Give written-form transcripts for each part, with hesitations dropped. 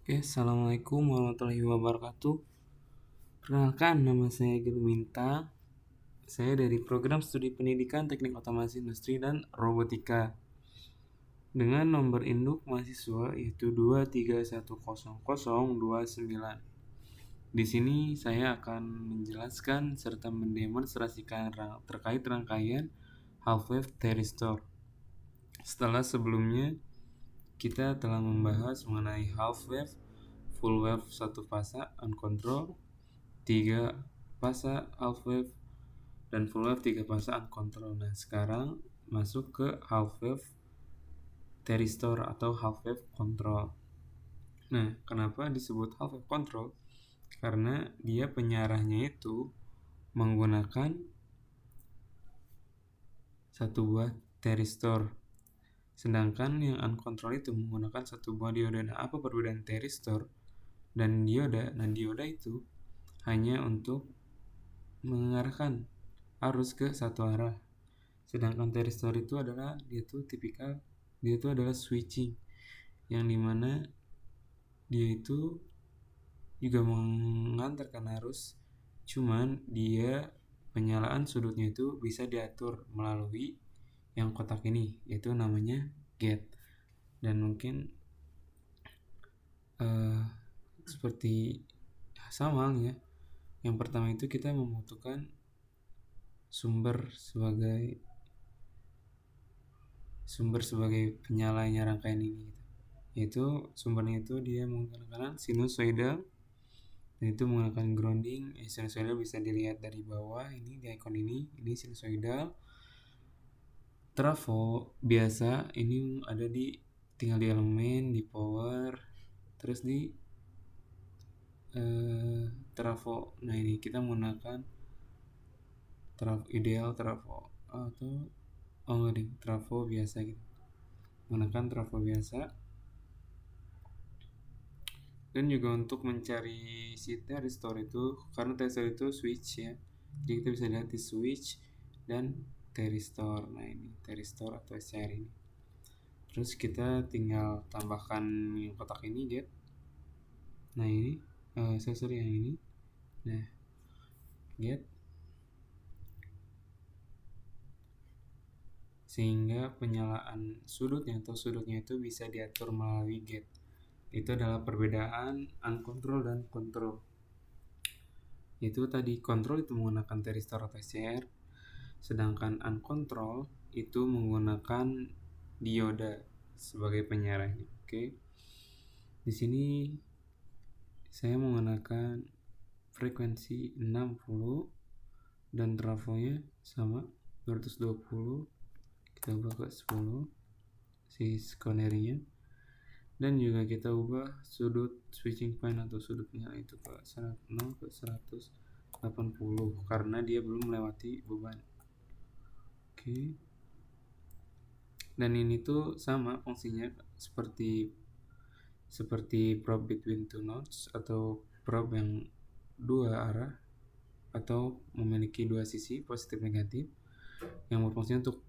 Assalamualaikum warahmatullahi wabarakatuh. Perkenalkan, nama saya Gerwinta. Saya dari program studi pendidikan Teknik Otomasi Industri dan Robotika dengan nomor induk mahasiswa yaitu 2310029. Di sini saya akan menjelaskan serta mendemonstrasikan terkait rangkaian half-wave thyristor. Setelah sebelumnya kita telah membahas mengenai half-wave, full wave satu fasa uncontrolled, 3 fasa half wave, dan full wave 3 fasa uncontrolled. Nah, sekarang masuk ke half wave thyristor atau half wave control. Nah, kenapa disebut half wave control? Karena dia penyarahnya itu menggunakan satu buah thyristor, sedangkan yang uncontrolled itu menggunakan satu buah dioda. Nah, apa perbedaan thyristor dan dioda? Nah, dioda itu hanya untuk mengarahkan arus ke satu arah, sedangkan thyristor itu adalah dia itu adalah switching, yang dimana dia itu juga mengantarkan arus, cuman dia penyalaan sudutnya itu bisa diatur melalui yang kotak ini, yaitu namanya gate. Dan mungkin seperti sama ya. Yang pertama itu kita membutuhkan sumber sebagai penyalanya rangkaian ini, yaitu sumbernya itu dia menggunakan sinusoidal, dan itu menggunakan grounding. Sinusoidal bisa dilihat dari bawah ini di icon ini sinusoidal. Trafo biasa ini ada tinggal di elemen, di power, terus di trafo. Nah, ini kita menggunakan trafo biasa gitu, menggunakan trafo biasa. Dan juga untuk mencari si thyristor itu, karena thyristor itu switch ya, jadi kita bisa lihat di switch dan thyristor. Nah, ini thyristor atau SCR ini. Terus kita tinggal tambahkan yang kotak ini gate. Nah, ini yang ini. Nah, gate, sehingga penyalaan sudutnya itu bisa diatur melalui gate. Itu adalah perbedaan uncontrol dan control. Itu tadi control itu menggunakan thyristor atau SCR, sedangkan uncontrol itu menggunakan dioda sebagai penyarahnya. Oke. Di sini saya menggunakan frekuensi 60 dan trafonya sama 220. Kita ubah ke 10 si secondary-nya, dan juga kita ubah sudut switching point atau sudut penyala itu ke 0 ke 180 karena dia belum melewati beban. Oke. Dan ini tuh sama fungsinya seperti probe between two nodes atau probe yang dua arah atau memiliki dua sisi positif negatif, yang berfungsi untuk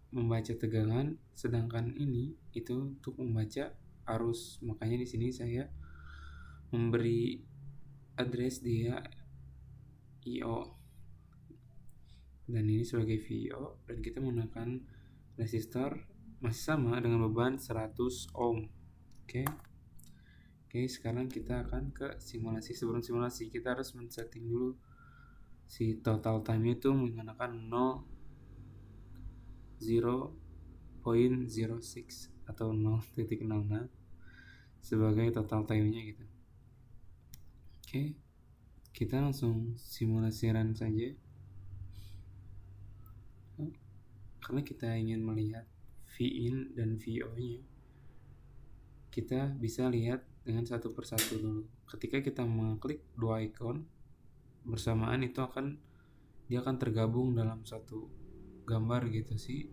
membaca tegangan, sedangkan ini itu untuk membaca arus. Makanya di sini saya memberi address dia IO, dan ini sebagai VIO, dan kita menggunakan resistor masih sama dengan beban 100 ohm. Oke, sekarang kita akan ke simulasi. Sebelum simulasi kita harus men-setting dulu si total time itu menggunakan 0.06 atau 0.00 sebagai total time-nya gitu. Oke, kita langsung simulasi run saja. Karena kita ingin melihat V-in dan VO-nya, kita bisa lihat dengan satu persatu dulu. Ketika kita mengklik dua icon bersamaan, itu dia akan tergabung dalam satu gambar gitu sih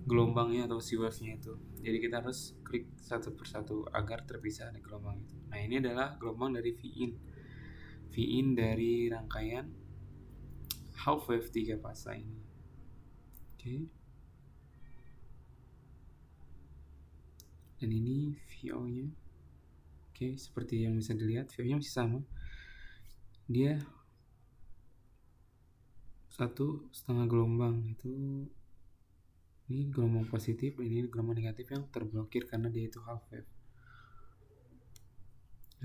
gelombangnya atau si wave-nya itu. Jadi kita harus klik satu persatu agar terpisah dari gelombang itu. Nah, ini adalah gelombang dari V-in dari rangkaian half wave 3 fasa ini. Oke. Dan ini VO-nya. Oke, seperti yang bisa dilihat, view-nya masih sama. Dia 1,5 gelombang, itu ini gelombang positif, ini gelombang negatif yang terblokir karena dia itu half wave.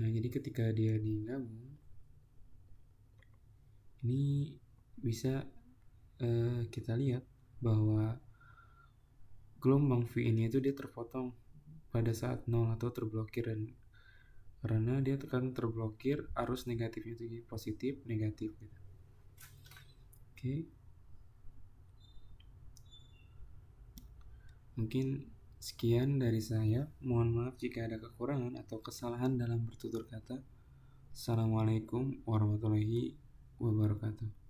Nah, jadi ketika dia digabung, ini bisa kita lihat bahwa gelombang V ini itu dia terpotong pada saat 0 atau terblokir, dan karena dia akan terblokir arus negatifnya itu positif negatif gitu. Oke, mungkin sekian dari saya. Mohon maaf jika ada kekurangan atau kesalahan dalam bertutur kata. Assalamualaikum warahmatullahi wabarakatuh.